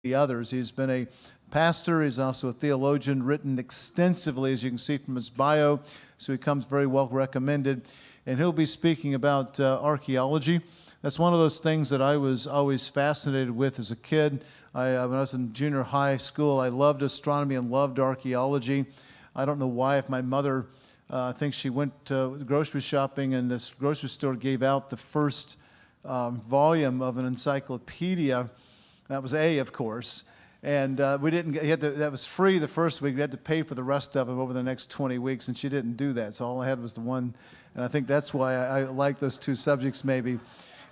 the others. He's been a pastor. He's also a theologian, written extensively, as you can see from his bio, so he comes very well recommended. And he'll be speaking about archaeology. That's one of those things that I was always fascinated with as a kid. When I was in junior high school, I loved astronomy and loved archaeology. I don't know why. If my mother, I think she went grocery shopping, and this grocery store gave out the first volume of an encyclopedia. That was A, of course. And we didn't get, that was free the first week. We had to pay for the rest of them over the next 20 weeks, and she didn't do that. So all I had was the one, and I think that's why I like those two subjects maybe.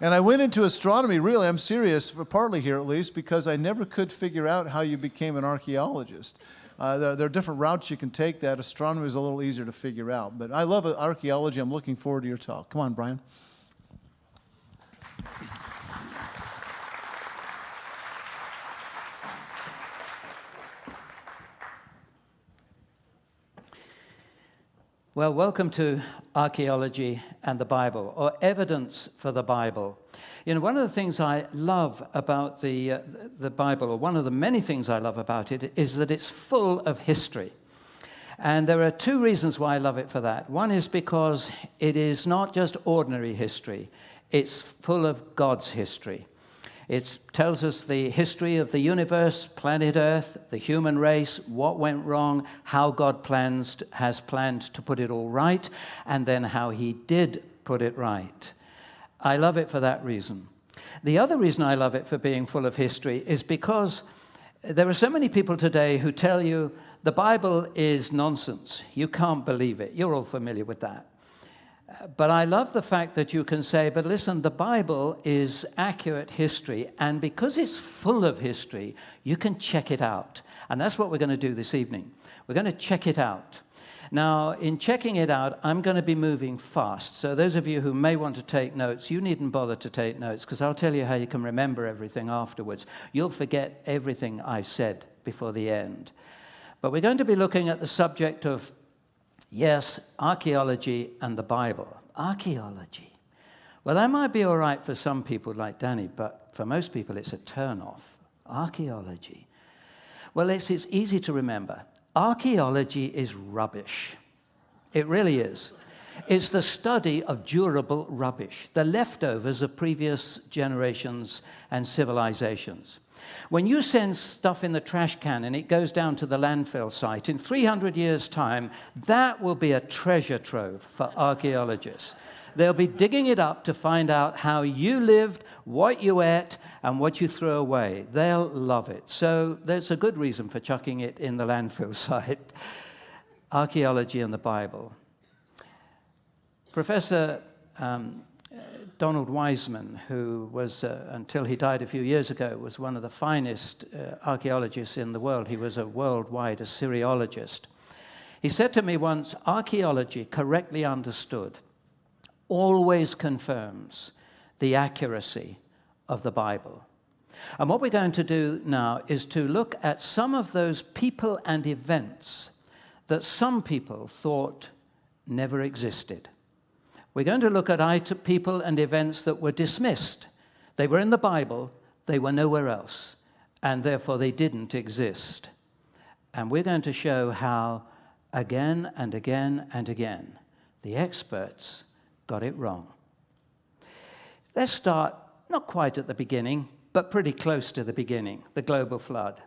And I went into astronomy, really, I'm serious, partly here at least, because I never could figure out how you became an archaeologist. There are different routes you can take that. Astronomy is a little easier to figure out. But I love archaeology. I'm looking forward to your talk. Come on, Brian. Well, welcome to Archaeology and the Bible, or Evidence for the Bible. You know, one of the things I love about the Bible, or one of the many things I love about it, is that it's full of history. And there are two reasons why I love it for that. One is because it is not just ordinary history. It's full of God's history. It tells us the history of the universe, planet Earth, the human race, what went wrong, how God has planned to put it all right, and then how he did put it right. I love it for that reason. The other reason I love it for being full of history is because there are so many people today who tell you the Bible is nonsense. You can't believe it. You're all familiar with that. But I love the fact that you can say, but listen, the Bible is accurate history, and because it's full of history, you can check it out. And that's what we're going to do this evening. We're going to check it out. Now, in checking it out, I'm going to be moving fast. So those of you who may want to take notes, you needn't bother to take notes, because I'll tell you how you can remember everything afterwards. You'll forget everything I've said before the end. But we're going to be looking at the subject of, yes, archaeology and the Bible. Archaeology. Well, that might be all right for some people like Danny, but for most people it's a turn-off. Archaeology. Well, it's easy to remember. Archaeology is rubbish. It really is. It's the study of durable rubbish, the leftovers of previous generations and civilizations. When you send stuff in the trash can and it goes down to the landfill site, in 300 years' time, that will be a treasure trove for archaeologists. They'll be digging it up to find out how you lived, what you ate, and what you threw away. They'll love it. So there's a good reason for chucking it in the landfill site. Archaeology and the Bible. Professor Donald Wiseman, who was, until he died a few years ago, was one of the finest archaeologists in the world. He was a worldwide Assyriologist. He said to me once, archaeology, correctly understood, always confirms the accuracy of the Bible. And what we're going to do now is to look at some of those people and events that some people thought never existed. We're going to look at people and events that were dismissed. They were in the Bible, they were nowhere else, and therefore they didn't exist. And we're going to show how, again and again and again, the experts got it wrong. Let's start, not quite at the beginning, but pretty close to the beginning, the global flood.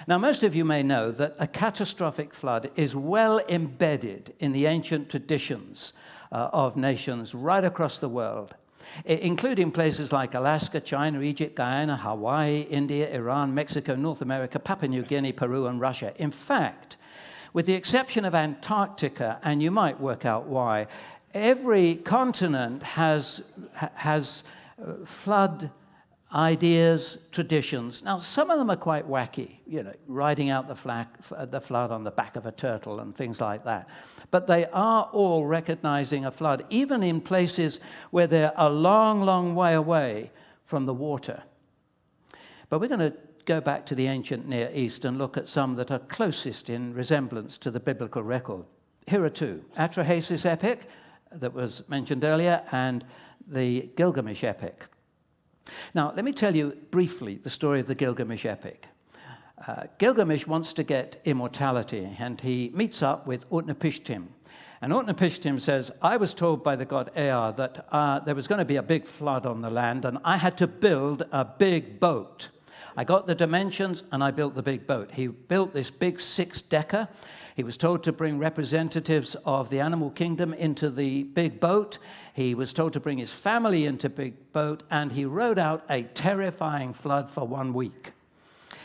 Now, most of you may know that a catastrophic flood is well embedded in the ancient traditions of nations right across the world, including places like Alaska, China, Egypt, Guyana, Hawaii, India, Iran, Mexico, North America, Papua New Guinea, Peru, and Russia. In fact, with the exception of Antarctica, and you might work out why, every continent has flood ideas, traditions. Now, some of them are quite wacky, you know, riding out the flood on the back of a turtle and things like that. But they are all recognizing a flood, even in places where they're a long, long way away from the water. But we're going to go back to the ancient Near East and look at some that are closest in resemblance to the biblical record. Here are two: Atrahasis epic, that was mentioned earlier, and the Gilgamesh epic. Now, let me tell you briefly the story of the Gilgamesh epic. Gilgamesh wants to get immortality, and he meets up with Utnapishtim. And Utnapishtim says, I was told by the god Ea that there was going to be a big flood on the land, and I had to build a big boat. I got the dimensions, and I built the big boat. He built this big 6-decker. He was told to bring representatives of the animal kingdom into the big boat. He was told to bring his family into the big boat, and he rode out a terrifying flood for 1 week.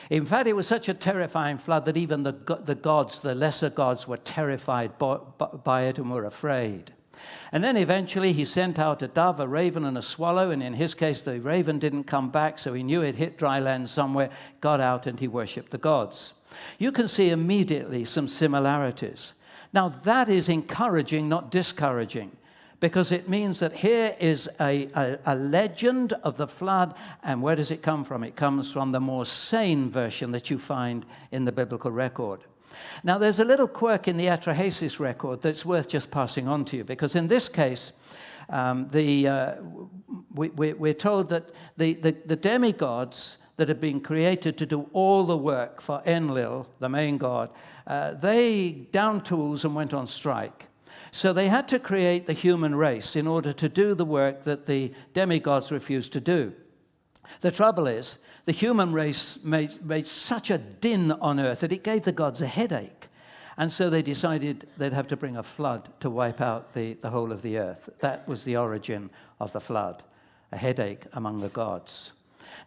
In fact, it was such a terrifying flood that even the gods, the lesser gods, were terrified by it and were afraid. And then eventually he sent out a dove, a raven, and a swallow, and in his case the raven didn't come back, so he knew it hit dry land somewhere, got out, and he worshipped the gods. You can see immediately some similarities. Now that is encouraging, not discouraging, because it means that here is a legend of the flood, and where does it come from? It comes from the more sane version that you find in the biblical record. Now, there's a little quirk in the Atrahasis record that's worth just passing on to you, because in this case, we're told that the demigods that had been created to do all the work for Enlil, the main god, they downed tools and went on strike. So they had to create the human race in order to do the work that the demigods refused to do. The trouble is, the human race made such a din on earth that it gave the gods a headache. And so they decided they'd have to bring a flood to wipe out the whole of the earth. That was the origin of the flood, a headache among the gods.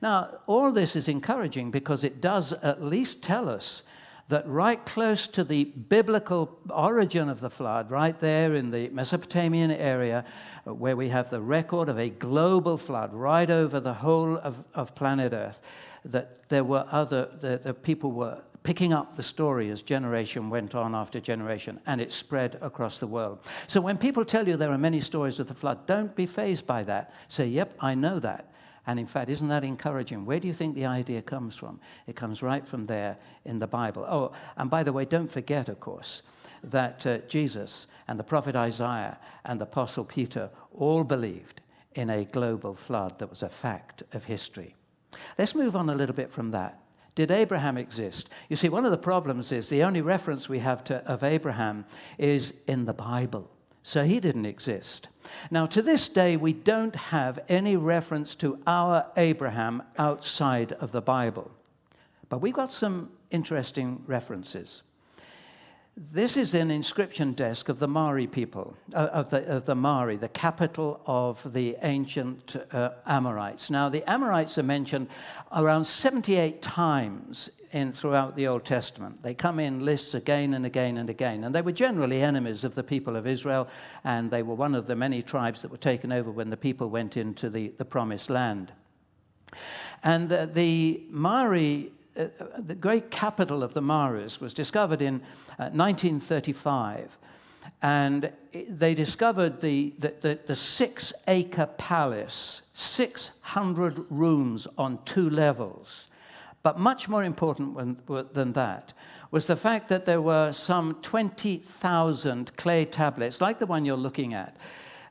Now, all this is encouraging because it does at least tell us that right close to the biblical origin of the flood, right there in the Mesopotamian area, where we have the record of a global flood right over the whole of planet Earth, that there were the people were picking up the story as generation went on after generation, and it spread across the world. So when people tell you there are many stories of the flood, don't be fazed by that. Say, yep, I know that. And in fact, isn't that encouraging? Where do you think the idea comes from? It comes right from there in the Bible. Oh, and by the way, don't forget, of course, that Jesus and the prophet Isaiah and the apostle Peter all believed in a global flood that was a fact of history. Let's move on a little bit from that. Did Abraham exist? You see, one of the problems is the only reference we have of Abraham is in the Bible. So he didn't exist. Now, to this day, we don't have any reference to our Abraham outside of the Bible. But we've got some interesting references. This is an inscription desk of the Mari people, of the Mari, the capital of the ancient Amorites. Now, the Amorites are mentioned around 78 times throughout the Old Testament. They come in lists again and again and again. And they were generally enemies of the people of Israel, and they were one of the many tribes that were taken over when the people went into the Promised Land. And the Mari, the great capital of the Maris, was discovered in 1935. And they discovered the 6-acre palace, 600 rooms on 2 levels. But much more important than that was the fact that there were some 20,000 clay tablets, like the one you're looking at,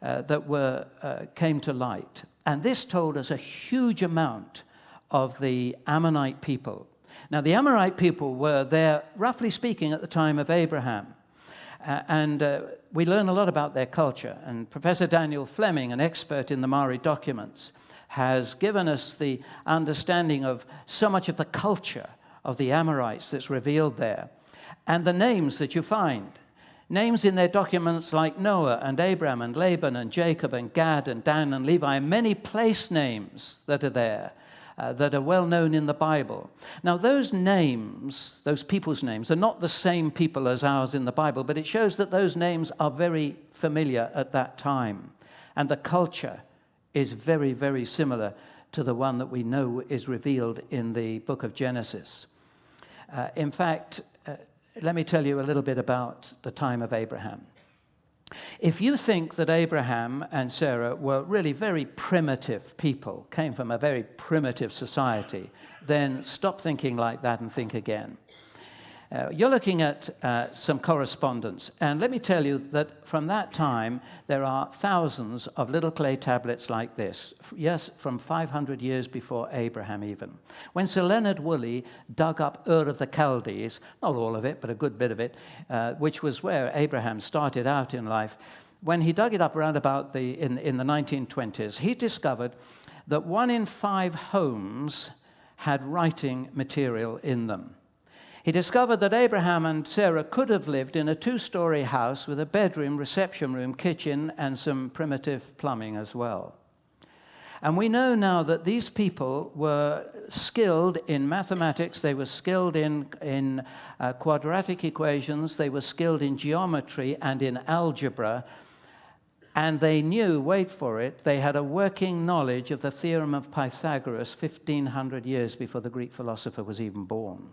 that came to light. And this told us a huge amount of the Ammonite people. Now, the Amorite people were there, roughly speaking, at the time of Abraham. And we learn a lot about their culture. And Professor Daniel Fleming, an expert in the Mari documents, has given us the understanding of so much of the culture of the Amorites that's revealed there. And the names that you find. Names in their documents like Noah and Abraham and Laban and Jacob and Gad and Dan and Levi, and many place names that are there. That are well known in the Bible. Now, those names, those people's names, are not the same people as ours in the Bible, but it shows that those names are very familiar at that time. And the culture is very, very similar to the one that we know is revealed in the book of Genesis. In fact, let me tell you a little bit about the time of Abraham. If you think that Abraham and Sarah were really very primitive people, came from a very primitive society, then stop thinking like that and think again. You're looking at some correspondence, and let me tell you that from that time there are thousands of little clay tablets like this, yes, from 500 years before Abraham even. When Sir Leonard Woolley dug up Ur of the Chaldees, not all of it, but a good bit of it, which was where Abraham started out in life, when he dug it up around about in the 1920s, he discovered that 1 in 5 homes had writing material in them. He discovered that Abraham and Sarah could have lived in a 2-story house with a bedroom, reception room, kitchen, and some primitive plumbing as well. And we know now that these people were skilled in mathematics, they were skilled in quadratic equations, they were skilled in geometry and in algebra, and they knew, wait for it, they had a working knowledge of the theorem of Pythagoras 1,500 years before the Greek philosopher was even born.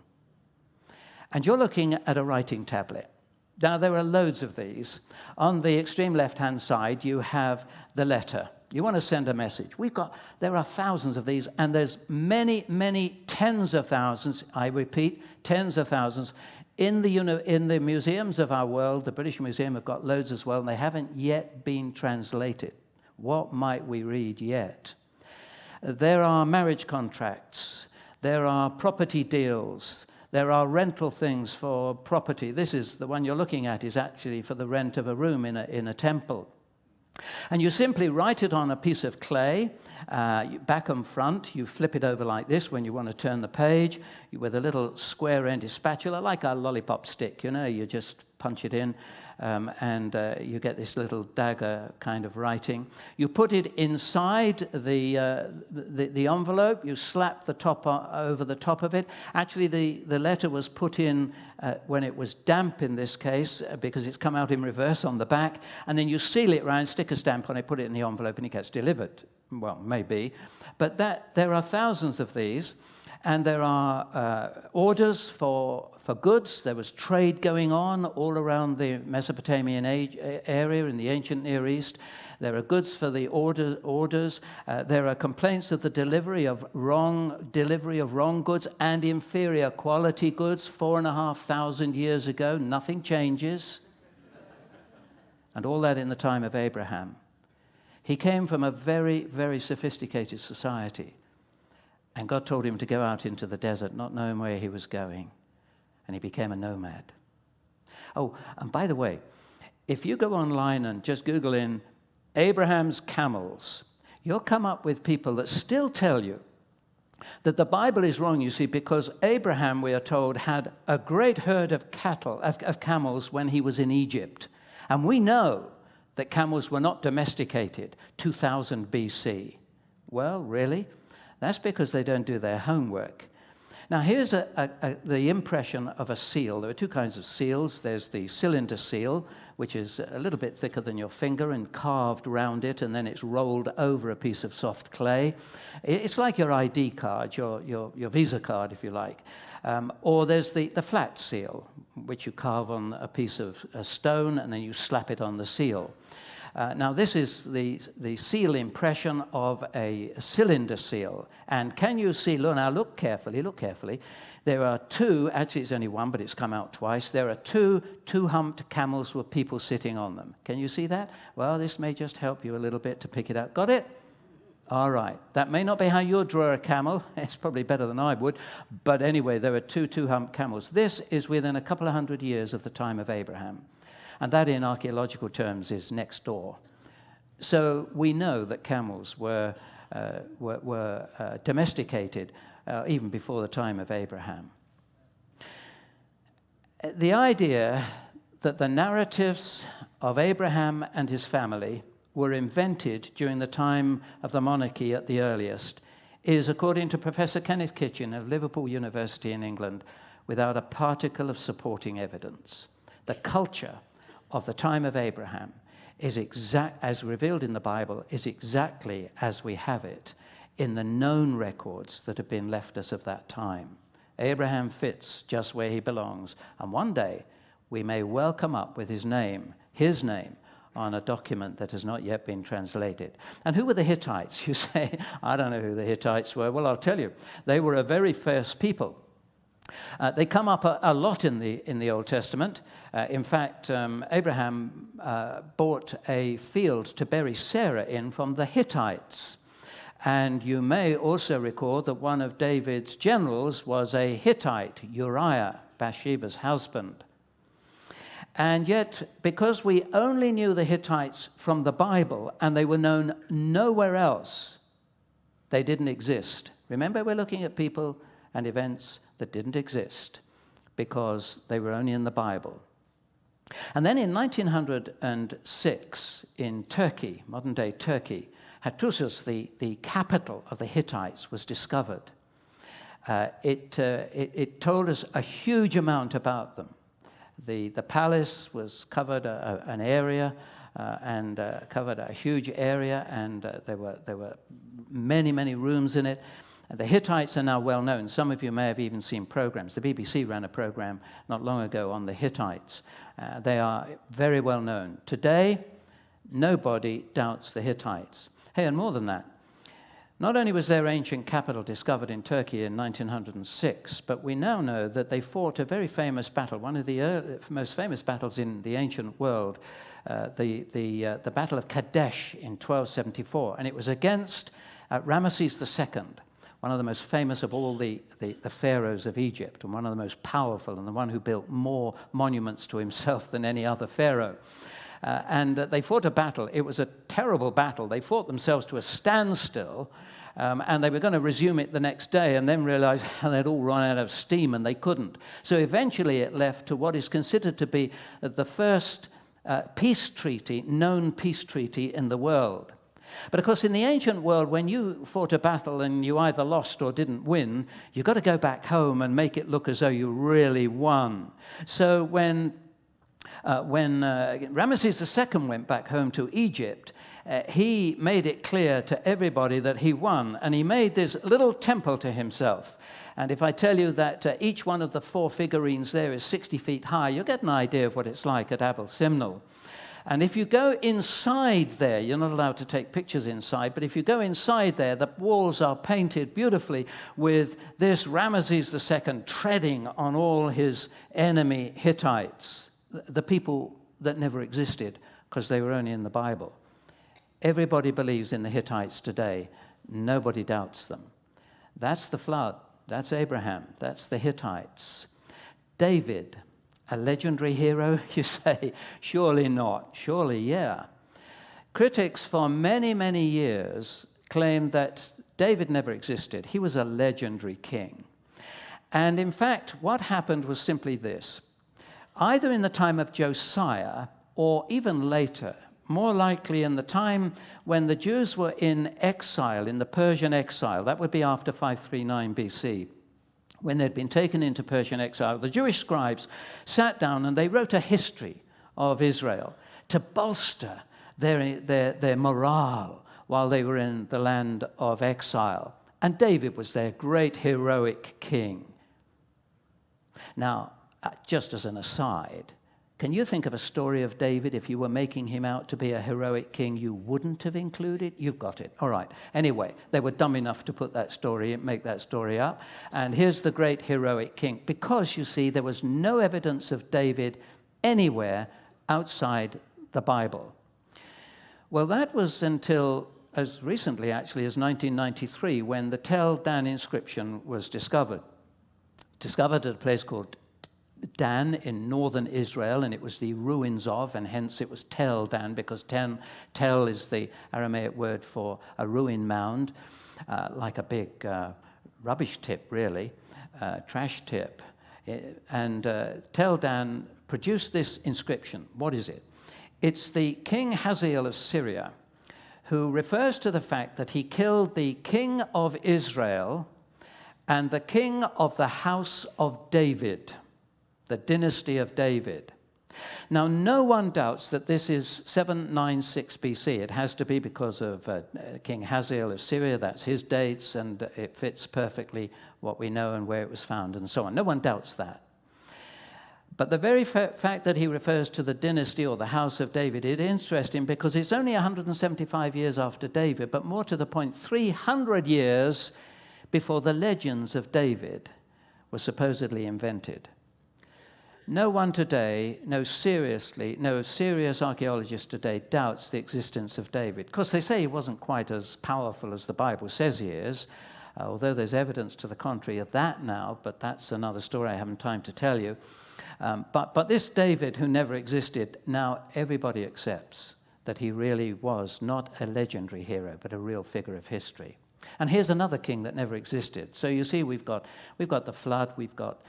And you're looking at a writing tablet. Now, there are loads of these. On the extreme left-hand side, you have the letter. You want to send a message. There are thousands of these, and there's many, many tens of thousands, I repeat, tens of thousands, in the museums of our world. The British Museum have got loads as well, and they haven't yet been translated. What might we read yet? There are marriage contracts. There are property deals. There are rental things for property. This is the one you're looking at, is actually for the rent of a room in a temple. And you simply write it on a piece of clay, back and front. You flip it over like this when you want to turn the page, with a little square-ended spatula, like a lollipop stick, you know. You just punch it in, and you get this little dagger kind of writing. You put it inside the envelope. You slap the top over the top of it. Actually, the letter was put in when it was damp in this case, because it's come out in reverse on the back. And then you seal it round, stick a stamp on it, put it in the envelope, and it gets delivered. Well, maybe. But there are thousands of these. And there are orders for goods. There was trade going on all around the Mesopotamian area in the ancient Near East. There are goods for the orders. There are complaints of the delivery of wrong goods and inferior quality goods 4,500 years ago. Nothing changes. And all that in the time of Abraham. He came from a very, very sophisticated society. And God told him to go out into the desert, not knowing where he was going. And he became a nomad. Oh, and by the way, if you go online and just Google in Abraham's camels, you'll come up with people that still tell you that the Bible is wrong, you see, because Abraham, we are told, had a great herd of camels when he was in Egypt. And we know that camels were not domesticated 2000 BC. Well, really? That's because they don't do their homework. Now, here's the impression of a seal. There are 2 kinds of seals. There's the cylinder seal, which is a little bit thicker than your finger and carved around it, and then it's rolled over a piece of soft clay. It's like your ID card, your Visa card, if you like. Or there's the flat seal, which you carve on a piece of stone, and then you slap it on the seal. Now, this is the seal impression of a cylinder seal. And can you see, look carefully. There are 2, actually it's only 1, but it's come out twice. There are 2 two-humped camels with people sitting on them. Can you see that? Well, this may just help you a little bit to pick it out. Got it? All right. That may not be how you'd draw a camel. It's probably better than I would. But anyway, there are 2 two-humped camels. This is within a couple of hundred years of the time of Abraham. And that, in archaeological terms, is next door. So we know that camels were domesticated even before the time of Abraham. The idea that the narratives of Abraham and his family were invented during the time of the monarchy at the earliest is, according to Professor Kenneth Kitchen of Liverpool University in England, without a particle of supporting evidence. The culture of the time of Abraham is as revealed in the Bible, is exactly as we have it in the known records that have been left us of that time. Abraham fits just where he belongs, and one day we may well come up with his name, on a document that has not yet been translated. And who were the Hittites? You say, I don't know who the Hittites were. Well, I'll tell you. They were a very fierce people. They come up a lot in the Old Testament. In fact, Abraham bought a field to bury Sarah in from the Hittites. And you may also recall that one of David's generals was a Hittite, Uriah, Bathsheba's husband. And yet, because we only knew the Hittites from the Bible and they were known nowhere else, they didn't exist. Remember, we're looking at people and events that didn't exist because they were only in the Bible. And then in 1906, in Turkey, modern-day Turkey, Hattusis, the capital of the Hittites, was discovered. It told us a huge amount about them. The palace was covered an area and covered a huge area, and there were many, many rooms in it. The Hittites are now well known. Some of you may have even seen programs. The BBC ran a program not long ago on the Hittites. They are very well known. Today, nobody doubts the Hittites. Hey, and more than that, not only was their ancient capital discovered in Turkey in 1906, but we now know that they fought a very famous battle, one of the most famous battles in the ancient world, the Battle of Kadesh in 1274, and it was against Ramesses II, one of the most famous of all the pharaohs of Egypt, and one of the most powerful, and the one who built more monuments to himself than any other pharaoh. And they fought a battle. It was a terrible battle. They fought themselves to a standstill, and they were going to resume it the next day and then realized they'd all run out of steam and they couldn't. So eventually it left to what is considered to be the first peace treaty, known peace treaty in the world. But of course, in the ancient world, when you fought a battle and you either lost or didn't win, you've got to go back home and make it look as though you really won. So when Ramesses II went back home to Egypt, he made it clear to everybody that he won, and he made this little temple to himself. And if I tell you that each one of the 4 figurines there is 60 feet high, you'll get an idea of what it's like at Abel Simnel. And if you go inside there, you're not allowed to take pictures inside, but if you go inside there, the walls are painted beautifully with this Ramesses II treading on all his enemy Hittites, the people that never existed because they were only in the Bible. Everybody believes in the Hittites today. Nobody doubts them. That's the flood. That's Abraham. That's the Hittites. David, a legendary hero, you say? Surely not. Surely, yeah. Critics for many, many years claimed that David never existed. He was a legendary king. And in fact, what happened was simply this. Either in the time of Josiah or even later, more likely in the time when the Jews were in exile, in the Persian exile, that would be after 539 BC, when they'd been taken into Persian exile, the Jewish scribes sat down and they wrote a history of Israel to bolster their morale while they were in the land of exile. And David was their great heroic king. Now, just as an aside, can you think of a story of David, if you were making him out to be a heroic king, you wouldn't have included? You've got it. All right. Anyway, they were dumb enough to put that story, make that story up. And here's the great heroic king. Because, you see, there was no evidence of David anywhere outside the Bible. Well, that was until as recently, actually, as 1993, when the Tel Dan inscription was discovered. Discovered at a place called Dan in northern Israel, and it was the ruins of, and hence it was Tel Dan, because tel is the Aramaic word for a ruin mound, like a big rubbish tip, really, trash tip. And Tel Dan produced this inscription. What is it? It's the King Hazael of Syria, who refers to the fact that he killed the king of Israel and the king of the house of David, the dynasty of David. Now, no one doubts that this is 796 BC. It has to be because of King Hazael of Syria. That's his dates, and it fits perfectly what we know and where it was found and so on. No one doubts that. But the very fact that he refers to the dynasty or the house of David is interesting because it's only 175 years after David, but more to the point, 300 years before the legends of David, was supposedly invented. No one today, no serious archaeologist today doubts the existence of David. Of course, they say he wasn't quite as powerful as the Bible says he is, although there's evidence to the contrary of that now, but that's another story I haven't time to tell you. But this David, who never existed, now everybody accepts that he really was not a legendary hero, but a real figure of history. And here's another king that never existed. So you see, we've got the flood, we've got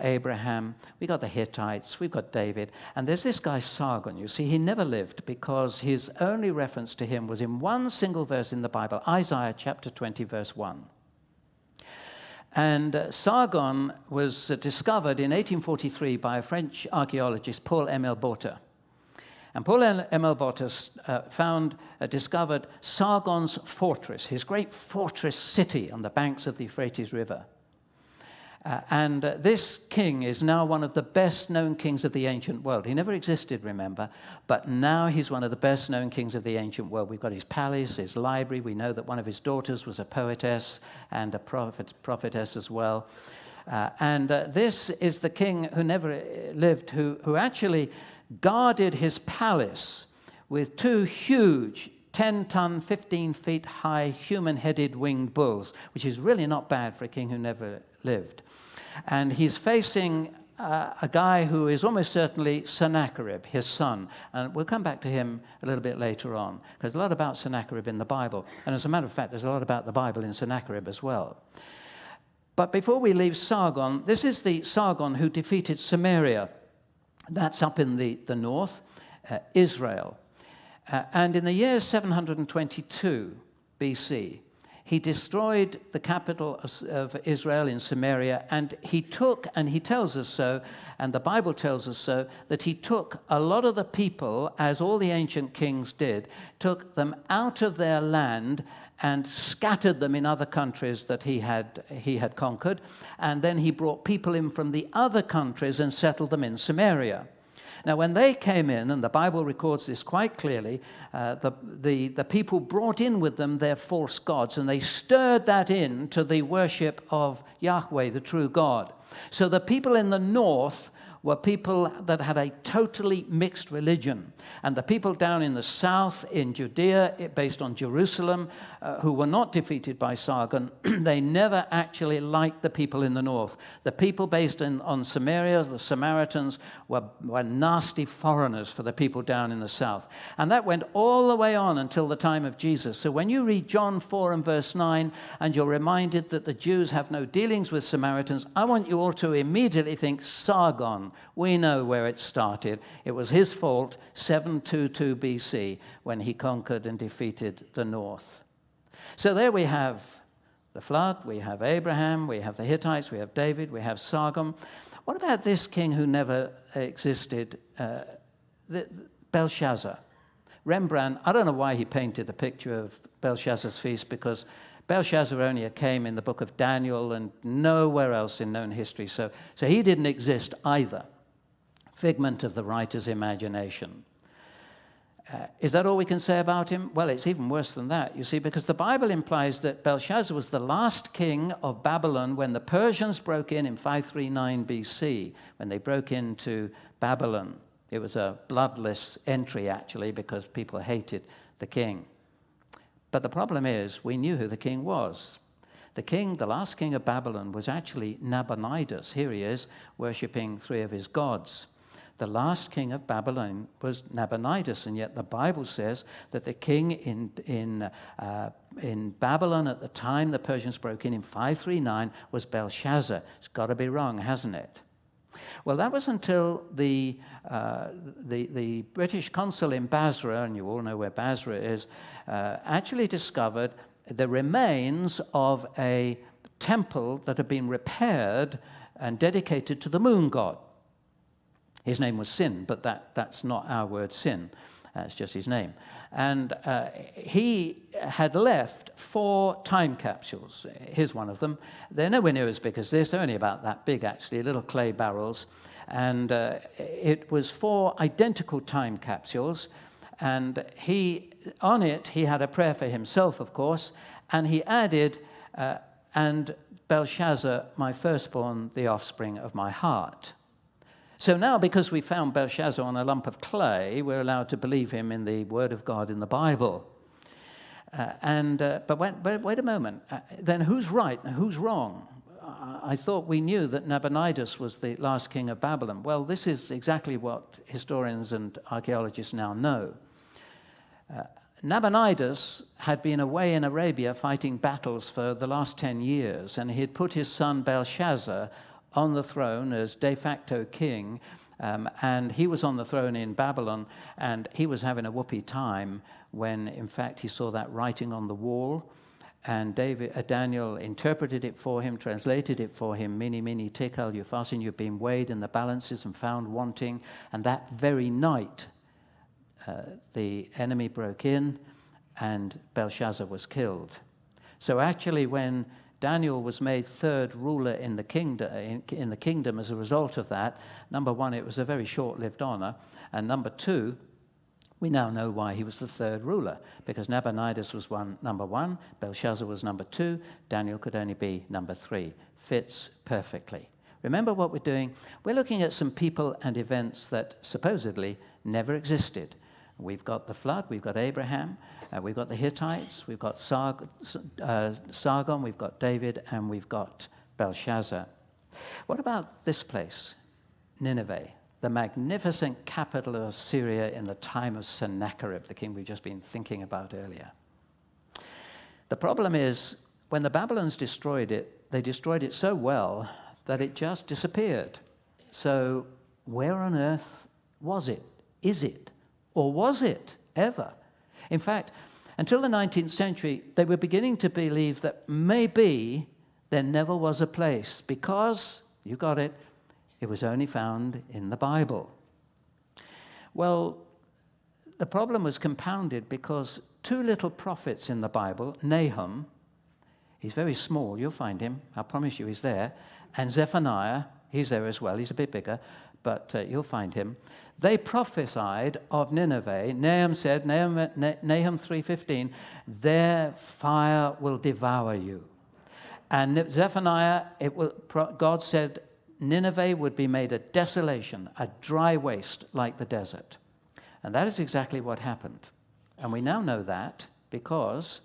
Abraham, we've got the Hittites, we've got David, and there's this guy Sargon. You see, he never lived because his only reference to him was in one single verse in the Bible, Isaiah chapter 20, verse 1. And Sargon was discovered in 1843 by a French archaeologist, Paul Emile Botta. And Paul Emile Botta discovered Sargon's fortress, his great fortress city on the banks of the Euphrates River. And this king is now one of the best-known kings of the ancient world. He never existed, remember, but now he's one of the best-known kings of the ancient world. We've got his palace, his library. We know that one of his daughters was a poetess and a prophetess as well. This is the king who never lived, who actually guarded his palace with two huge 10-ton, 15-feet-high, human-headed winged bulls, which is really not bad for a king who never lived. And he's facing a guy who is almost certainly Sennacherib, his son. And we'll come back to him a little bit later on, because there's a lot about Sennacherib in the Bible. And as a matter of fact, there's a lot about the Bible in Sennacherib as well. But before we leave Sargon, this is the Sargon who defeated Samaria. That's up in the north, Israel. And in the year 722 BC, he destroyed the capital of Israel in Samaria, and he tells us so, and the Bible tells us so, that he took a lot of the people, as all the ancient kings did, took them out of their land and scattered them in other countries that he had conquered, and then he brought people in from the other countries and settled them in Samaria. Now, when they came in, and the Bible records this quite clearly, the people brought in with them their false gods, and they stirred that in to the worship of Yahweh, the true God. So the people in the north were people that had a totally mixed religion. And the people down in the south, in Judea, based on Jerusalem, who were not defeated by Sargon, they never actually liked the people in the north. The people based on Samaria, the Samaritans, were nasty foreigners for the people down in the south. And that went all the way on until the time of Jesus. So when you read John 4 and verse 9, and you're reminded that the Jews have no dealings with Samaritans, I want you all to immediately think Sargon. We know where it started. It was his fault, 722 BC, when he conquered and defeated the north. So there we have the flood, we have Abraham, we have the Hittites, we have David, we have Sargon. What about this king who never existed, Belshazzar? Rembrandt, I don't know why he painted the picture of Belshazzar's feast, because Belshazzar only came in the book of Daniel and nowhere else in known history. So he didn't exist either. Figment of the writer's imagination. Is that all we can say about him? Well, it's even worse than that, you see, because the Bible implies that Belshazzar was the last king of Babylon when the Persians broke in 539 BC, when they broke into Babylon. It was a bloodless entry, actually, because people hated the king. But the problem is, we knew who the king was. The last king of Babylon, was actually Nabonidus. Here he is, worshipping three of his gods. The last king of Babylon was Nabonidus, and yet the Bible says that the king in Babylon at the time the Persians broke in 539 was Belshazzar. It's got to be wrong, hasn't it? Well, that was until the British consul in Basra, and you all know where Basra is, actually discovered the remains of a temple that had been repaired and dedicated to the moon god. His name was Sin, but that's not our word Sin. That's just his name. And he had left 4 time capsules. Here's one of them. They're nowhere near as big as this. They're only about that big, actually, little clay barrels. And it was 4 identical time capsules. And he had a prayer for himself, of course, and he added and Belshazzar, my firstborn, the offspring of my heart. So now, because we found Belshazzar on a lump of clay, we're allowed to believe him in the word of God in the Bible. But wait a moment. Then who's right and who's wrong? I thought we knew that Nabonidus was the last king of Babylon. Well, this is exactly what historians and archaeologists now know. Nabonidus had been away in Arabia fighting battles for the last 10 years, and he had put his son Belshazzar on the throne as de facto king, and he was on the throne in Babylon, and he was having a whoopee time when, in fact, he saw that writing on the wall, and Daniel interpreted it for him, translated it for him, Mene, mene, tekel, upharsin, you've been weighed in the balances and found wanting, and that very night, the enemy broke in, and Belshazzar was killed. So actually, when Daniel was made third ruler in the kingdom as a result of that, number one, it was a very short-lived honor, and number two, we now know why he was the third ruler, because Nabonidus was number one, Belshazzar was number two, Daniel could only be number three. Fits perfectly. Remember what we're doing? We're looking at some people and events that supposedly never existed. We've got the flood, we've got Abraham, we've got the Hittites, we've got Sargon, we've got David, and we've got Belshazzar. What about this place, Nineveh, the magnificent capital of Assyria in the time of Sennacherib, the king we've just been thinking about earlier? The problem is, when the Babylons destroyed it, they destroyed it so well that it just disappeared. So where on earth was it? Is it? Or was it ever? In fact, until the 19th century, they were beginning to believe that maybe there never was a place because, you got it, it was only found in the Bible. Well, the problem was compounded because two little prophets in the Bible, Nahum, he's very small, you'll find him, I promise you he's there, and Zephaniah, he's there as well, he's a bit bigger, but you'll find him. They prophesied of Nineveh. Nahum said, Nahum 3:15, their fire will devour you. And Zephaniah, God said Nineveh would be made a desolation, a dry waste like the desert. And that is exactly what happened. And we now know that because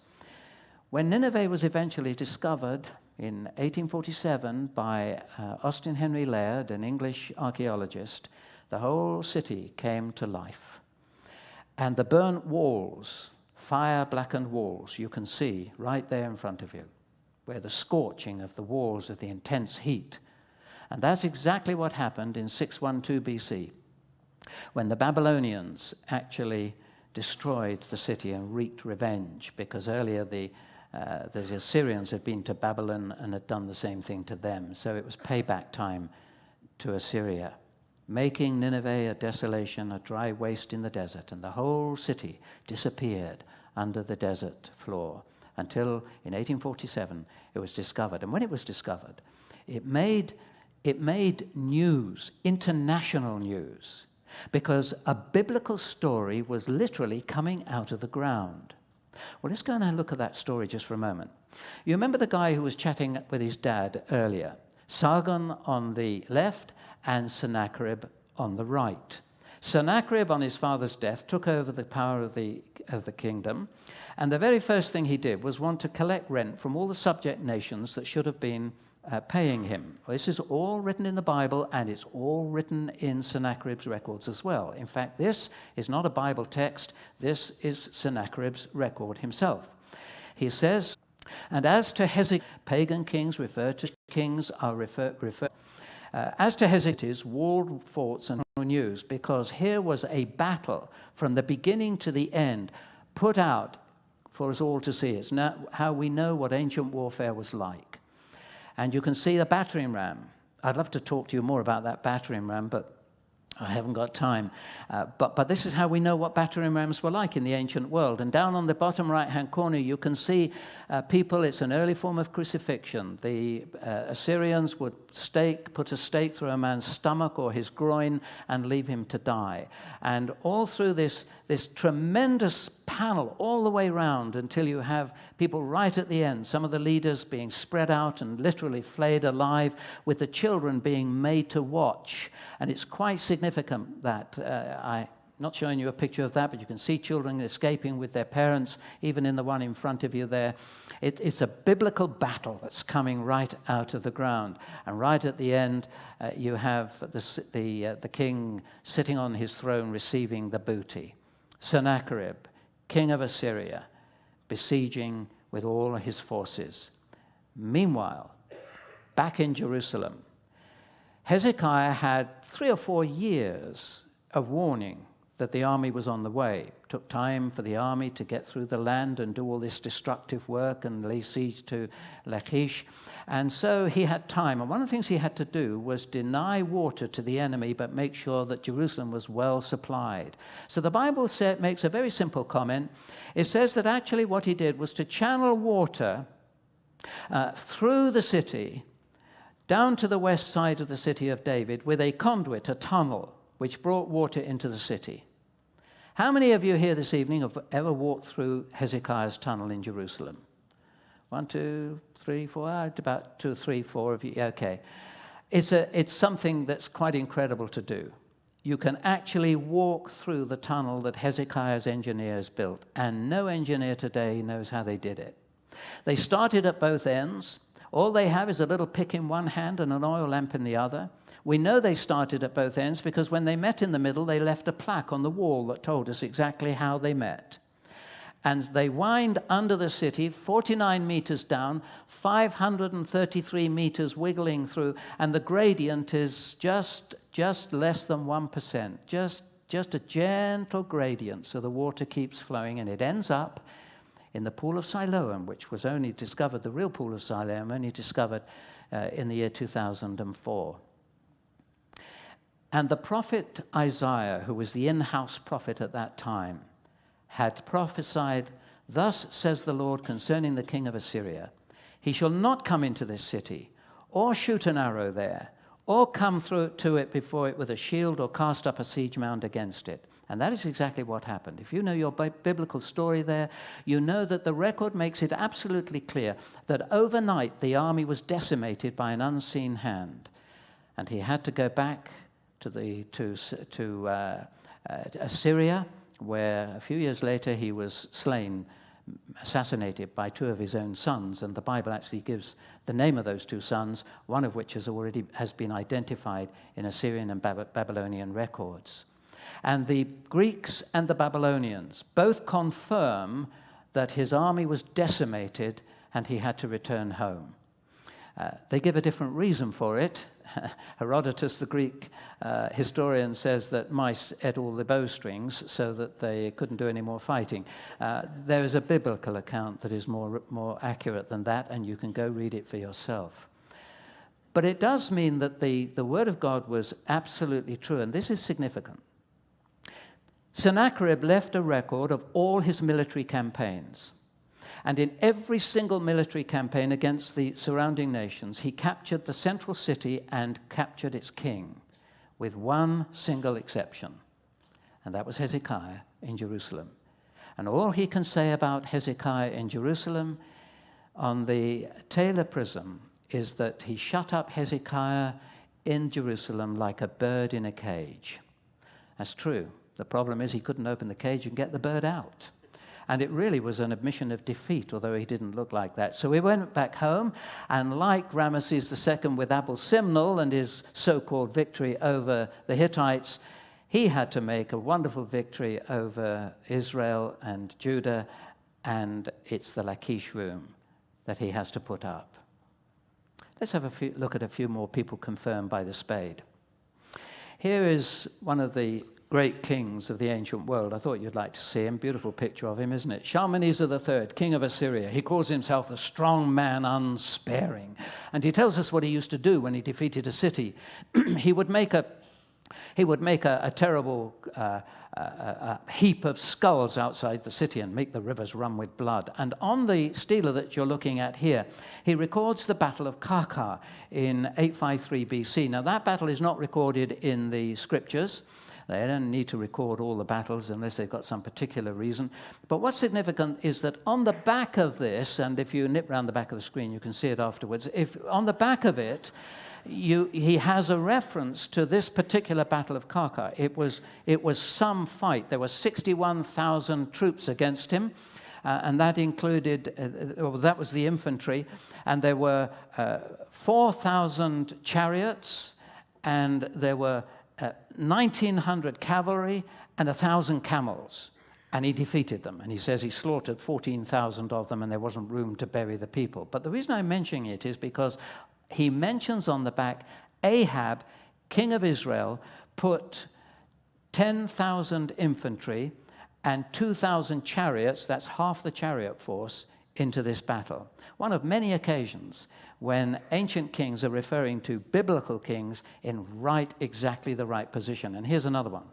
when Nineveh was eventually discovered in 1847 by Austin Henry Laird, an English archaeologist, the whole city came to life. And the burnt walls, fire-blackened walls, you can see right there in front of you, where the scorching of the walls of the intense heat. And that's exactly what happened in 612 BC, when the Babylonians actually destroyed the city and wreaked revenge, because earlier the Assyrians had been to Babylon and had done the same thing to them. So it was payback time to Assyria, making Nineveh a desolation, a dry waste in the desert, and the whole city disappeared under the desert floor until in 1847 it was discovered. And when it was discovered, it made news, international news, because a biblical story was literally coming out of the ground. Well, let's go and look at that story just for a moment. You remember the guy who was chatting with his dad earlier? Sargon on the left and Sennacherib on the right. Sennacherib, on his father's death, took over the power of the kingdom, and the very first thing he did was want to collect rent from all the subject nations that should have been paying him. This is all written in the Bible, and it's all written in Sennacherib's records as well. In fact, this is not a Bible text. This is Sennacherib's record himself. He says, and as to Hezekiah, pagan kings referred to kings are referred. As to Hezekiah's walled forts and news, because here was a battle from the beginning to the end put out for us all to see. It's not how we know what ancient warfare was like. And you can see the battering ram. I'd love to talk to you more about that battering ram, but I haven't got time. But this is how we know what battering rams were like in the ancient world. And down on the bottom right-hand corner, you can see people. It's an early form of crucifixion. The Assyrians would put a stake through a man's stomach or his groin and leave him to die. And all through this tremendous panel all the way round until you have people right at the end, some of the leaders being spread out and literally flayed alive, with the children being made to watch. And it's quite significant that I'm not showing you a picture of that, but you can see children escaping with their parents, even in the one in front of you there. It's a biblical battle that's coming right out of the ground. And right at the end, you have the king sitting on his throne receiving the booty. Sennacherib, king of Assyria, besieging with all his forces. Meanwhile, back in Jerusalem, Hezekiah had 3 or 4 years of warning that the army was on the way. It took time for the army to get through the land and do all this destructive work and lay siege to Lachish. And so he had time. And one of the things he had to do was deny water to the enemy, but make sure that Jerusalem was well supplied. So the Bible makes a very simple comment. It says that actually what he did was to channel water through the city down to the west side of the city of David with a conduit, a tunnel, which brought water into the city. How many of you here this evening have ever walked through Hezekiah's tunnel in Jerusalem? 1, 2, 3, 4, about 2, 3, 4 of you. Okay. It's something that's quite incredible to do. You can actually walk through the tunnel that Hezekiah's engineers built, and no engineer today knows how they did it. They started at both ends. All they have is a little pick in one hand and an oil lamp in the other. We know they started at both ends because when they met in the middle, they left a plaque on the wall that told us exactly how they met. And they wind under the city, 49 meters down, 533 meters wiggling through, and the gradient is just less than 1%, just a gentle gradient, so the water keeps flowing, and it ends up in the pool of Siloam, which was only discovered, the real pool of Siloam, only discovered in the year 2004. And the prophet Isaiah, who was the in-house prophet at that time, had prophesied, "Thus says the Lord concerning the king of Assyria, he shall not come into this city, or shoot an arrow there, or come through to it before it with a shield, or cast up a siege mound against it." And that is exactly what happened. If you know your biblical story there, you know that the record makes it absolutely clear that overnight the army was decimated by an unseen hand. And he had to go back to Assyria, where a few years later he was slain, assassinated by 2 of his own sons. And the Bible actually gives the name of those 2 sons, one of which has been identified in Assyrian and Babylonian records. And the Greeks and the Babylonians both confirm that his army was decimated and he had to return home. They give a different reason for it. Herodotus, the Greek historian, says that mice ate all the bowstrings so that they couldn't do any more fighting. There is a biblical account that is more accurate than that, and you can go read it for yourself. But it does mean that the word of God was absolutely true, and this is significant. Sennacherib left a record of all his military campaigns. And in every single military campaign against the surrounding nations, he captured the central city and captured its king, with one single exception. And that was Hezekiah in Jerusalem. And all he can say about Hezekiah in Jerusalem on the Taylor Prism is that he shut up Hezekiah in Jerusalem like a bird in a cage. That's true. The problem is he couldn't open the cage and get the bird out. And it really was an admission of defeat, although he didn't look like that. So he went back home, and like Ramesses II with Abel Simnel and his so-called victory over the Hittites, he had to make a wonderful victory over Israel and Judah, and it's the Lachish room that he has to put up. Let's have a look at a few more people confirmed by the spade. Here is one of the great kings of the ancient world. I thought you'd like to see him. Beautiful picture of him, isn't it? Shalmaneser III, king of Assyria. He calls himself the strong man, unsparing. And he tells us what he used to do when he defeated a city. He would make a terrible heap of skulls outside the city and make the rivers run with blood. And on the stela that you're looking at here, he records the Battle of Karkar in 853 BC. Now, that battle is not recorded in the scriptures. They don't need to record all the battles unless they've got some particular reason. But what's significant is that on the back of this, and if you nip round the back of the screen, you can see it afterwards. If on the back of it, he has a reference to this particular Battle of Karkar. It was some fight. There were 61,000 troops against him. And that included, that was the infantry, and there were 4,000 chariots, and there were 1,900 cavalry, and 1,000 camels. And he defeated them. And he says he slaughtered 14,000 of them, and there wasn't room to bury the people. But the reason I'm mentioning it is because he mentions on the back, Ahab, king of Israel, put 10,000 infantry and 2,000 chariots, that's half the chariot force, into this battle. One of many occasions when ancient kings are referring to biblical kings in exactly the right position. And here's another one.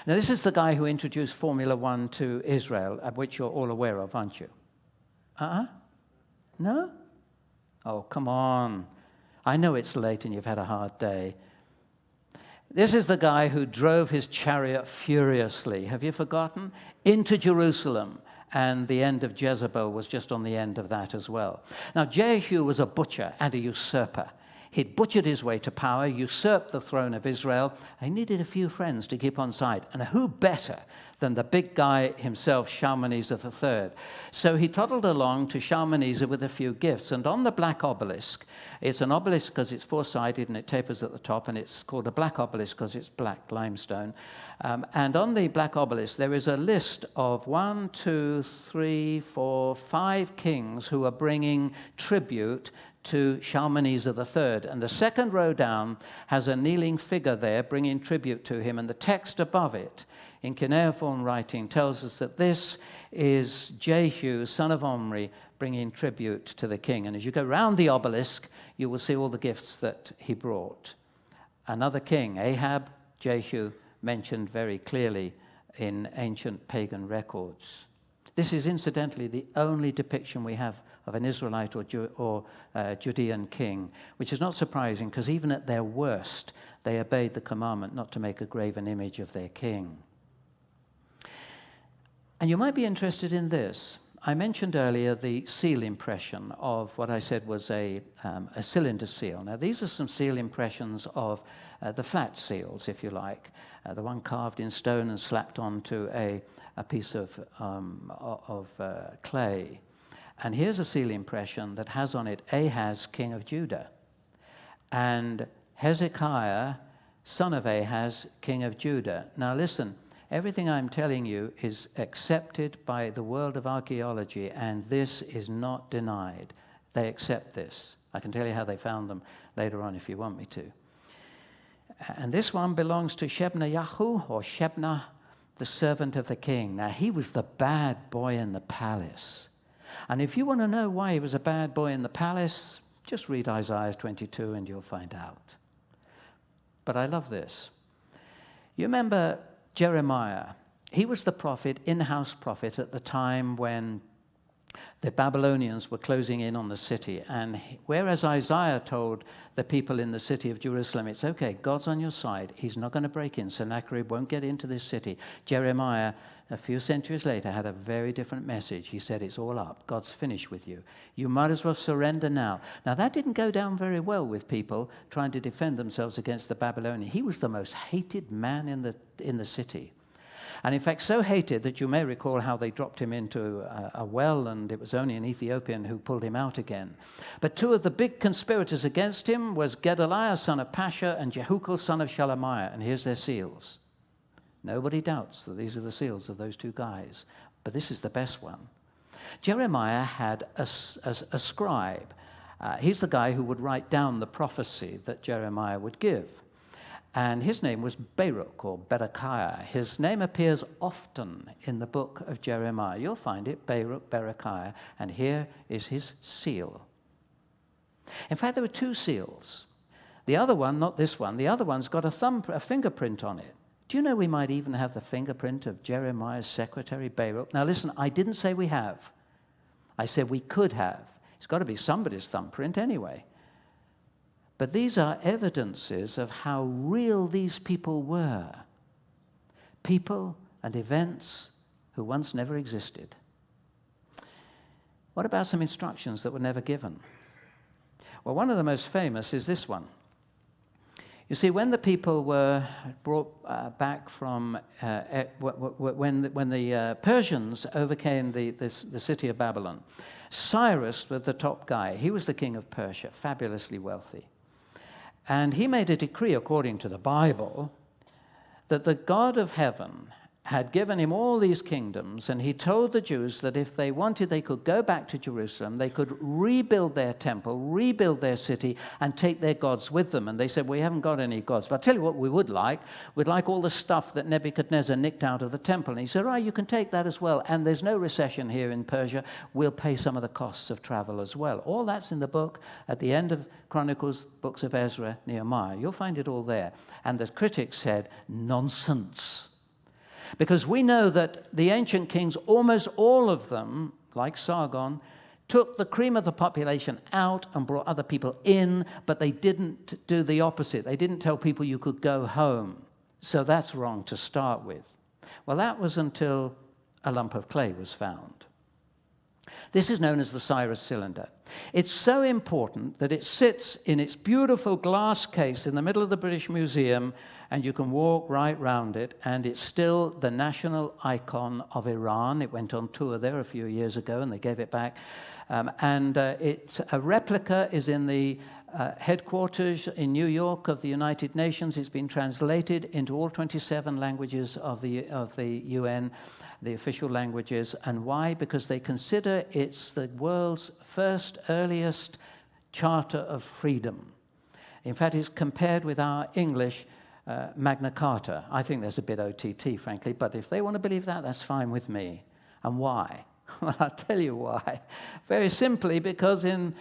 Now, this is the guy who introduced Formula One to Israel, of which you're all aware of, aren't you? No? Oh, come on. I know it's late and you've had a hard day. This is the guy who drove his chariot furiously, have you forgotten? Into Jerusalem. And the end of Jezebel was just on the end of that as well. Now, Jehu was a butcher and a usurper. He'd butchered his way to power, usurped the throne of Israel. He needed a few friends to keep on side. And who better than the big guy himself, Shalmaneser III? So he toddled along to Shalmaneser with a few gifts. And on the black obelisk, it's an obelisk because it's four-sided and it tapers at the top, and it's called a black obelisk because it's black limestone. And on the black obelisk, there is a list of 5 kings who are bringing tribute to Shalmaneser III. And the second row down has a kneeling figure there bringing tribute to him, and the text above it in cuneiform writing tells us that this is Jehu, son of Omri, bringing tribute to the king. And as you go round the obelisk, you will see all the gifts that he brought. Another king, Ahab, Jehu, mentioned very clearly in ancient pagan records. This is incidentally the only depiction we have of an Israelite or Judean king, which is not surprising because even at their worst, they obeyed the commandment not to make a graven image of their king. And you might be interested in this. I mentioned earlier the seal impression of what I said was a cylinder seal. Now, these are some seal impressions of the flat seals, if you like, the one carved in stone and slapped onto a piece of clay. And here's a seal impression that has on it Ahaz, king of Judah, and Hezekiah, son of Ahaz, king of Judah. Now listen, everything I'm telling you is accepted by the world of archaeology, and this is not denied. They accept this. I can tell you how they found them later on if you want me to. And this one belongs to Shebna-Yahu, or Shebna, the servant of the king. Now, he was the bad boy in the palace. And if you want to know why he was a bad boy in the palace, just read Isaiah 22 and you'll find out. But I love this. You remember Jeremiah? He was the prophet, in-house prophet, at the time when the Babylonians were closing in on the city. And whereas Isaiah told the people in the city of Jerusalem, it's okay, God's on your side. He's not going to break in. Sennacherib won't get into this city. Jeremiah, a few centuries later, had a very different message. He said, it's all up. God's finished with you. You might as well surrender now. Now, that didn't go down very well with people trying to defend themselves against the Babylonians. He was the most hated man in the city. And in fact, so hated that you may recall how they dropped him into a well, and it was only an Ethiopian who pulled him out again. But two of the big conspirators against him was Gedaliah, son of Pasha, and Jehukal, son of Shelemiah. And here's their seals. Nobody doubts that these are the seals of those two guys. But this is the best one. Jeremiah had a scribe. He's the guy who would write down the prophecy that Jeremiah would give. And his name was Baruch, or Berechiah. His name appears often in the book of Jeremiah. You'll find it, Baruch, Berechiah, and here is his seal. In fact, there were two seals. The other one, not this one, the other one's got a fingerprint on it. Do you know we might even have the fingerprint of Jeremiah's secretary, Baruch? Now listen, I didn't say we have. I said we could have. It's got to be somebody's thumbprint anyway. But these are evidences of how real these people were. People and events who once never existed. What about some instructions that were never given? Well, one of the most famous is this one. You see, when the people were brought back from, when the Persians overcame the city of Babylon, Cyrus was the top guy. He was the king of Persia, fabulously wealthy. And he made a decree, according to the Bible, that the God of heaven had given him all these kingdoms, and he told the Jews that if they wanted, they could go back to Jerusalem, they could rebuild their temple, rebuild their city, and take their gods with them. And they said, we haven't got any gods, but I'll tell you what we would like. We'd like all the stuff that Nebuchadnezzar nicked out of the temple. And he said, right, you can take that as well. And there's no recession here in Persia. We'll pay some of the costs of travel as well. All that's in the book at the end of Chronicles, books of Ezra, Nehemiah. You'll find it all there. And the critics said, nonsense. Because we know that the ancient kings, almost all of them, like Sargon, took the cream of the population out and brought other people in, but they didn't do the opposite. They didn't tell people you could go home. So that's wrong to start with. Well, that was until a lump of clay was found. This is known as the Cyrus cylinder. It's so important that it sits in its beautiful glass case in the middle of the British Museum, and you can walk right round it, and it's still the national icon of Iran. It went on tour there a few years ago, and they gave it back. It's a replica is in the headquarters in New York of the United Nations. It's been translated into all 27 languages of the UN, the official languages. And why? Because they consider it's the world's first, earliest charter of freedom. In fact, it's compared with our English Magna Carta. I think there's a bit OTT, frankly, but if they want to believe that, that's fine with me. And why? Well, I'll tell you why. Very simply, because in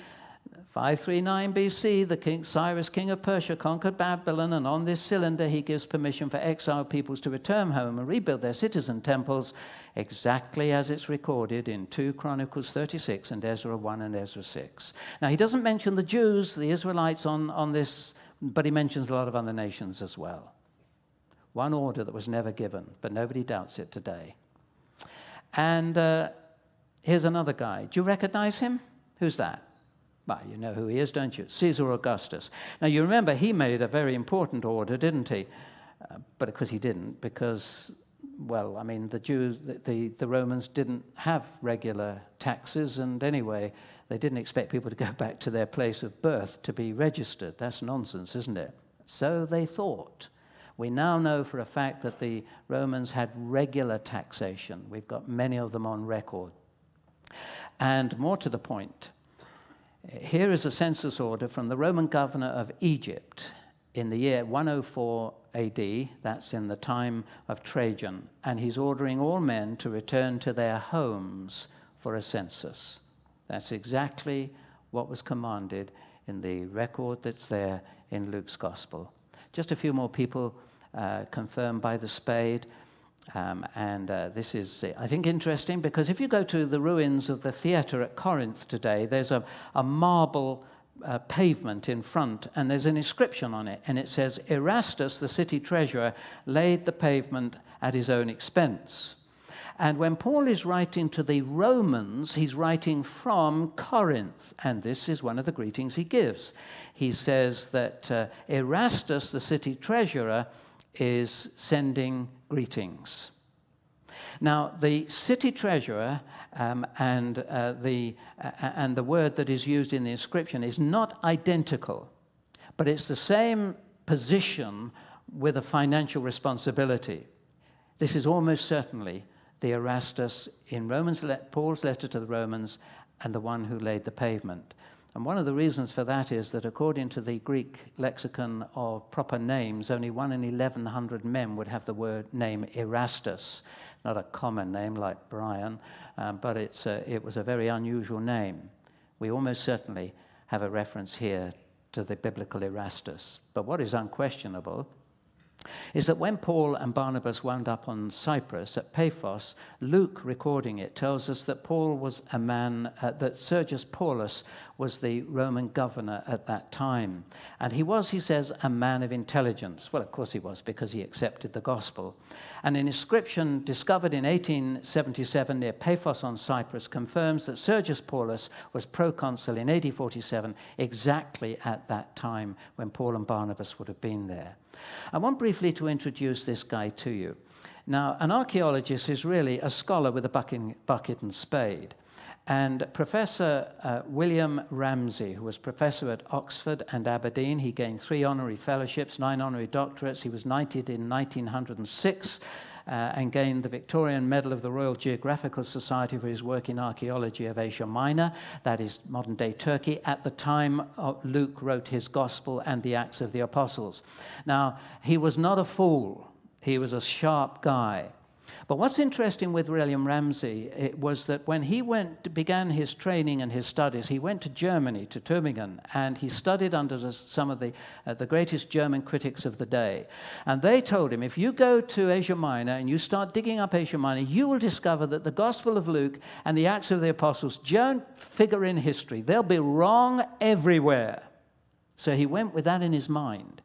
539 BC, the king Cyrus, king of Persia, conquered Babylon, and on this cylinder he gives permission for exiled peoples to return home and rebuild their cities and temples, exactly as it's recorded in 2 Chronicles 36 and Ezra 1 and Ezra 6. Now, he doesn't mention the Jews, the Israelites on this, but he mentions a lot of other nations as well. One order that was never given, but nobody doubts it today. And here's another guy. Do you recognize him? Who's that? Well, you know who he is, don't you? Caesar Augustus. Now, you remember he made a very important order, didn't he? But of course he didn't, because, well, I mean, the Jews, the Romans didn't have regular taxes, and anyway, they didn't expect people to go back to their place of birth to be registered. That's nonsense, isn't it? So they thought. We now know for a fact that the Romans had regular taxation. We've got many of them on record. And more to the point, here is a census order from the Roman governor of Egypt in the year 104 AD. That's in the time of Trajan. And he's ordering all men to return to their homes for a census. That's exactly what was commanded in the record that's there in Luke's Gospel. Just a few more people confirmed by the spade. This is, I think, interesting, because if you go to the ruins of the theatre at Corinth today, there's a marble pavement in front, and there's an inscription on it, and it says, Erastus, the city treasurer, laid the pavement at his own expense. And when Paul is writing to the Romans, he's writing from Corinth, and this is one of the greetings he gives. He says that Erastus, the city treasurer, is sending greetings. Now, the city treasurer and the word that is used in the inscription is not identical, but it's the same position with a financial responsibility. This is almost certainly the Erastus in Paul's letter to the Romans, and the one who laid the pavement. And one of the reasons for that is that according to the Greek lexicon of proper names, only 1 in 1,100 men would have the word name Erastus. Not a common name like Brian, but it was a very unusual name. We almost certainly have a reference here to the biblical Erastus. But what is unquestionable is that when Paul and Barnabas wound up on Cyprus at Paphos, Luke, recording it, tells us that Paul was a man, that Sergius Paulus was the Roman governor at that time. And he was, he says, a man of intelligence. Well, of course he was, because he accepted the gospel. And an inscription discovered in 1877 near Paphos on Cyprus confirms that Sergius Paulus was proconsul in AD 47, exactly at that time when Paul and Barnabas would have been there. I want briefly to introduce this guy to you. Now, an archaeologist is really a scholar with a bucket and spade. And Professor William Ramsay, who was professor at Oxford and Aberdeen, he gained 3 honorary fellowships, 9 honorary doctorates. He was knighted in 1906 and gained the Victorian Medal of the Royal Geographical Society for his work in archaeology of Asia Minor, that is modern-day Turkey, at the time Luke wrote his Gospel and the Acts of the Apostles. Now, he was not a fool. He was a sharp guy. But what's interesting with William Ramsay was that when he began his training and his studies, he went to Germany, to Tübingen, and he studied under some of the greatest German critics of the day. And they told him, if you go to Asia Minor and you start digging up Asia Minor, you will discover that the Gospel of Luke and the Acts of the Apostles don't figure in history. They'll be wrong everywhere. So he went with that in his mind.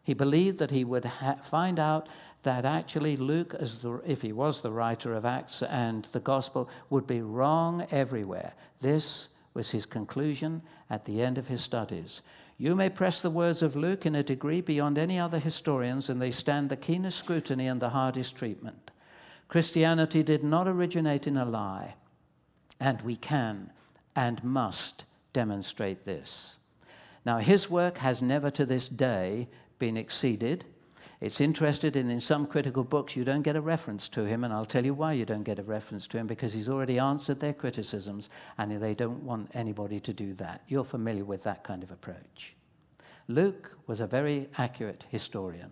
He believed that he would find out that actually Luke, if he was the writer of Acts and the Gospel, would be wrong everywhere. This was his conclusion at the end of his studies. You may press the words of Luke in a degree beyond any other historians, and they stand the keenest scrutiny and the hardest treatment. Christianity did not originate in a lie, and we can and must demonstrate this. Now, his work has never to this day been exceeded. It's interested in some critical books, you don't get a reference to him, and I'll tell you why you don't get a reference to him, because he's already answered their criticisms, and they don't want anybody to do that. You're familiar with that kind of approach. Luke was a very accurate historian.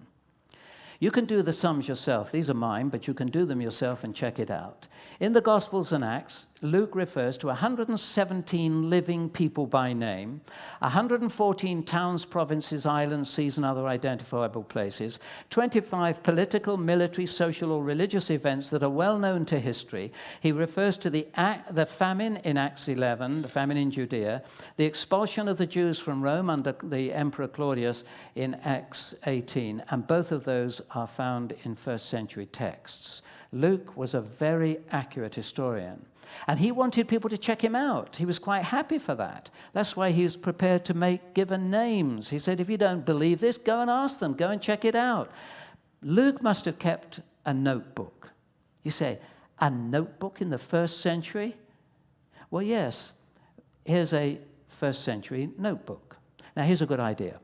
You can do the sums yourself. These are mine, but you can do them yourself and check it out. In the Gospels and Acts, Luke refers to 117 living people by name, 114 towns, provinces, islands, seas, and other identifiable places, 25 political, military, social, or religious events that are well known to history. He refers to the famine in Acts 11, the famine in Judea, the expulsion of the Jews from Rome under the Emperor Claudius in Acts 18, and both of those are found in first century texts. Luke was a very accurate historian, and he wanted people to check him out. He was quite happy for that. That's why he was prepared to give names. He said, if you don't believe this, go and ask them, go and check it out. Luke must have kept a notebook. You say, a notebook in the first century? Well, yes, here's a first century notebook. Now, here's a good idea.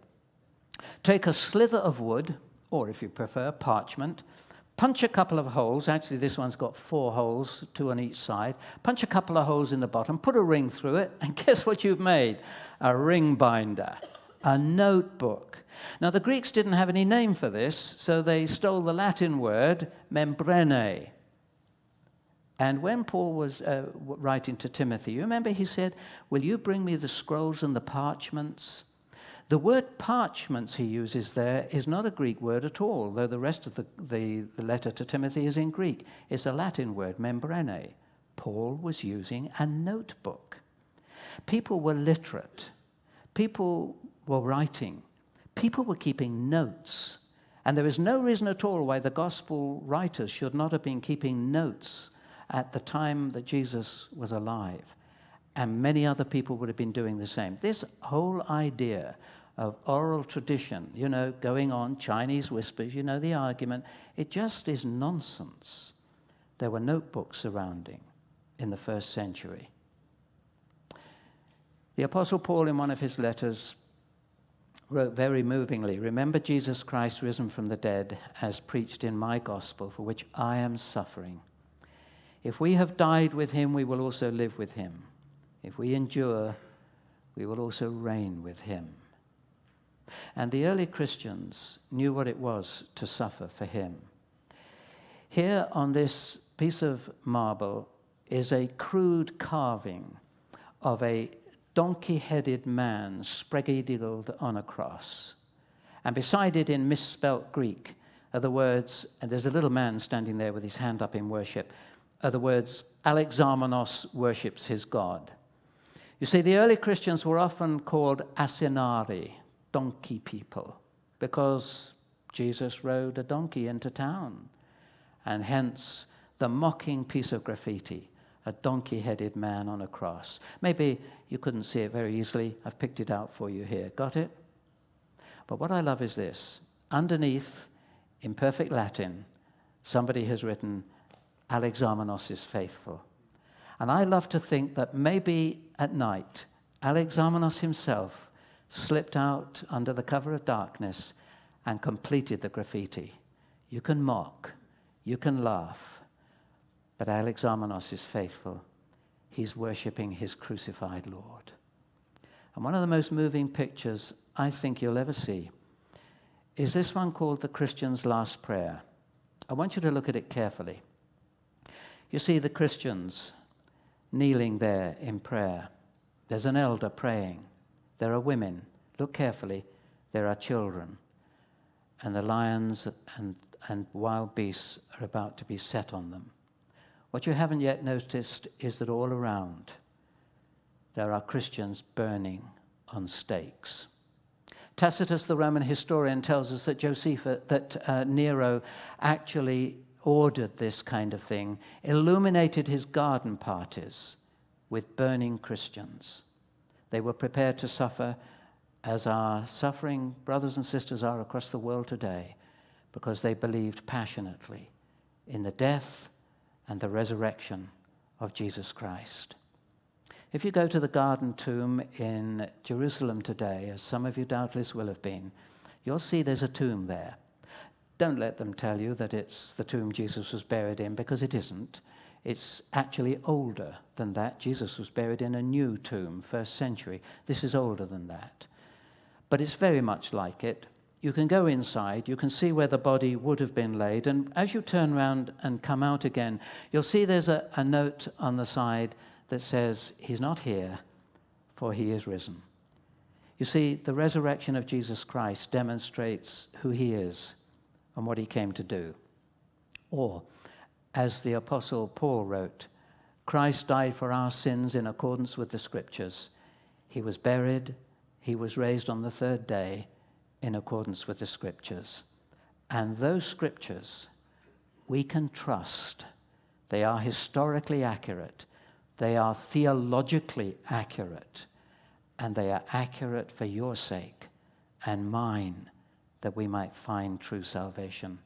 Take a slither of wood, or if you prefer, parchment, punch a couple of holes. Actually, this one's got 4 holes, 2 on each side. Punch a couple of holes in the bottom, put a ring through it, and guess what you've made? A ring binder, a notebook. Now, the Greeks didn't have any name for this, so they stole the Latin word membrane. And when Paul was writing to Timothy, you remember he said, will you bring me the scrolls and the parchments? The word parchments he uses there is not a Greek word at all, though the rest of the letter to Timothy is in Greek. It's a Latin word, membrane. Paul was using a notebook. People were literate. People were writing. People were keeping notes. And there is no reason at all why the gospel writers should not have been keeping notes at the time that Jesus was alive. And many other people would have been doing the same. This whole idea of oral tradition, going on, Chinese whispers, the argument, it just is nonsense. There were notebooks surrounding in the first century. The Apostle Paul, in one of his letters, wrote very movingly, remember Jesus Christ risen from the dead, as preached in my gospel, for which I am suffering. If we have died with him, we will also live with him. If we endure, we will also reign with him. And the early Christians knew what it was to suffer for him. Here on this piece of marble is a crude carving of a donkey-headed man spread-eagled on a cross. And beside it in misspelt Greek, are the words, and there's a little man standing there with his hand up in worship, are the words, Alexamenos worships his God. You see, the early Christians were often called asinari, donkey people, because Jesus rode a donkey into town, and hence the mocking piece of graffiti, a donkey-headed man on a cross. Maybe you couldn't see it very easily. I've picked it out for you here. Got it? But what I love is this. Underneath, in perfect Latin, somebody has written, Alexamenos is faithful. And I love to think that maybe at night, Alexamenos himself slipped out under the cover of darkness and completed the graffiti. You can mock, you can laugh, but Alexamenos is faithful. He's worshipping his crucified Lord. And one of the most moving pictures I think you'll ever see is this one called The Christian's Last Prayer. I want you to look at it carefully. You see the Christians kneeling there in prayer. There's an elder praying. There are women. Look carefully. There are children. And the lions and wild beasts are about to be set on them. What you haven't yet noticed is that all around there are Christians burning on stakes. Tacitus, the Roman historian, tells us that Nero actually ordered this kind of thing, illuminated his garden parties with burning Christians. They were prepared to suffer as our suffering brothers and sisters are across the world today because they believed passionately in the death and the resurrection of Jesus Christ. If you go to the Garden Tomb in Jerusalem today, as some of you doubtless will have been, you'll see there's a tomb there. Don't let them tell you that it's the tomb Jesus was buried in, because it isn't. It's actually older than that. Jesus was buried in a new tomb, 1st century. This is older than that. But it's very much like it. You can go inside, you can see where the body would have been laid, and as you turn around and come out again, you'll see there's a note on the side that says, he's not here, for he is risen. You see, the resurrection of Jesus Christ demonstrates who he is and what he came to do. Or, as the Apostle Paul wrote, Christ died for our sins in accordance with the Scriptures. He was buried, he was raised on the 3rd day in accordance with the Scriptures. And those Scriptures we can trust. They are historically accurate. They are theologically accurate. And they are accurate for your sake and mine, that we might find true salvation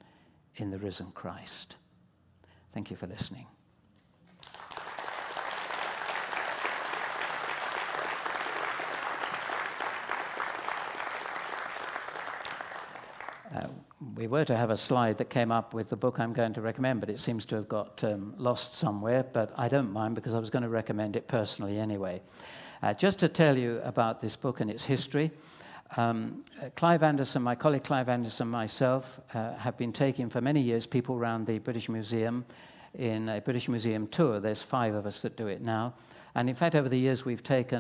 in the risen Christ. Thank you for listening. We were to have a slide that came up with the book I'm going to recommend, but it seems to have got lost somewhere, but I don't mind because I was going to recommend it personally anyway. Just to tell you about this book and its history, Clive Anderson, my colleague Clive Anderson and myself have been taking for many years people around the British Museum in a British Museum tour. There's 5 of us that do it now. And in fact, over the years, we've taken